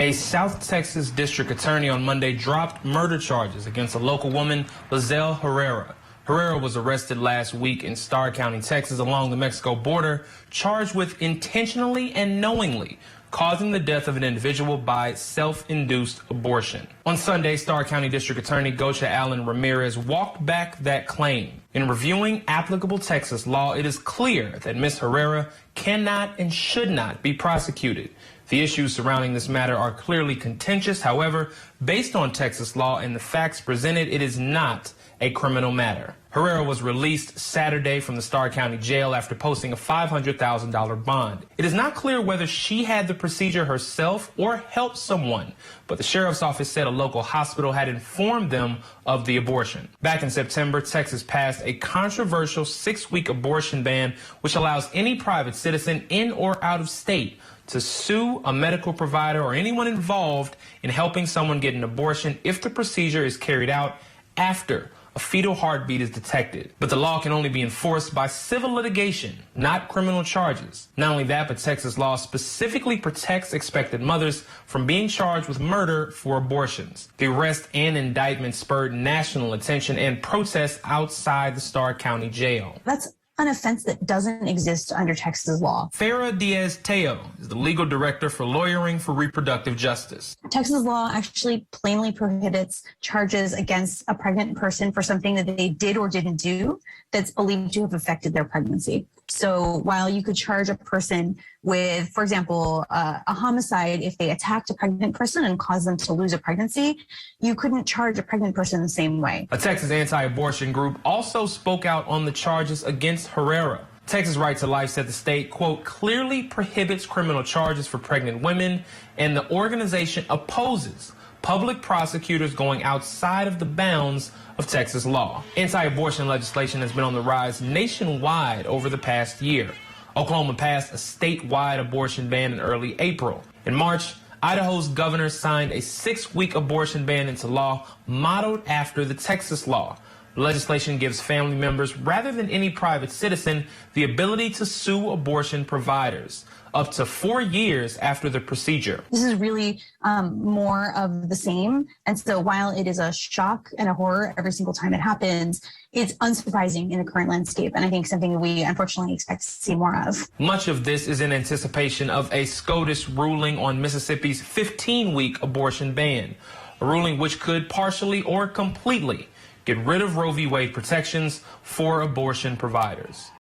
A South Texas district attorney on Monday dropped murder charges against a local woman, Lizelle Herrera. Herrera was arrested last week in Starr County, Texas, along the Mexico border, charged with intentionally and knowingly causing the death of an individual by self-induced abortion. On Sunday, Starr County District Attorney Gocha Allen Ramirez walked back that claim. In reviewing applicable Texas law, it is clear that Ms. Herrera cannot and should not be prosecuted. The issues surrounding this matter are clearly contentious. However, based on Texas law and the facts presented, it is not a criminal matter. Herrera was released Saturday from the Starr County Jail after posting a $500,000 bond. It is not clear whether she had the procedure herself or helped someone, but the sheriff's office said a local hospital had informed them of the abortion. Back in September, Texas passed a controversial 6-week abortion ban, which allows any private citizen in or out of state to sue a medical provider or anyone involved in helping someone get an abortion if the procedure is carried out after a fetal heartbeat is detected. But the law can only be enforced by civil litigation, not criminal charges. Not only that, but Texas law specifically protects expectant mothers from being charged with murder for abortions. The arrest and indictment spurred national attention and protests outside the Starr County Jail. That's an offense that doesn't exist under Texas law. Farah Diaz-Teo is the legal director for Lawyering for Reproductive Justice. Texas law actually plainly prohibits charges against a pregnant person for something that they did or didn't do that's believed to have affected their pregnancy. So while you could charge a person with, for example, a homicide if they attacked a pregnant person and caused them to lose a pregnancy, you couldn't charge a pregnant person the same way. A Texas anti-abortion group also spoke out on the charges against Herrera. Texas Right to Life said the state, quote, clearly prohibits criminal charges for pregnant women, and the organization opposes public prosecutors going outside of the bounds of Texas law. Anti-abortion legislation has been on the rise nationwide over the past year. Oklahoma passed a statewide abortion ban in early April. In March, Idaho's governor signed a 6-week abortion ban into law modeled after the Texas law. The legislation gives family members, rather than any private citizen, the ability to sue abortion providers up to 4 years after the procedure. This is really more of the same. And so while it is a shock and a horror every single time it happens, it's unsurprising in the current landscape. And I think something we unfortunately expect to see more of. Much of this is in anticipation of a SCOTUS ruling on Mississippi's 15-week abortion ban, a ruling which could partially or completely get rid of Roe v. Wade protections for abortion providers.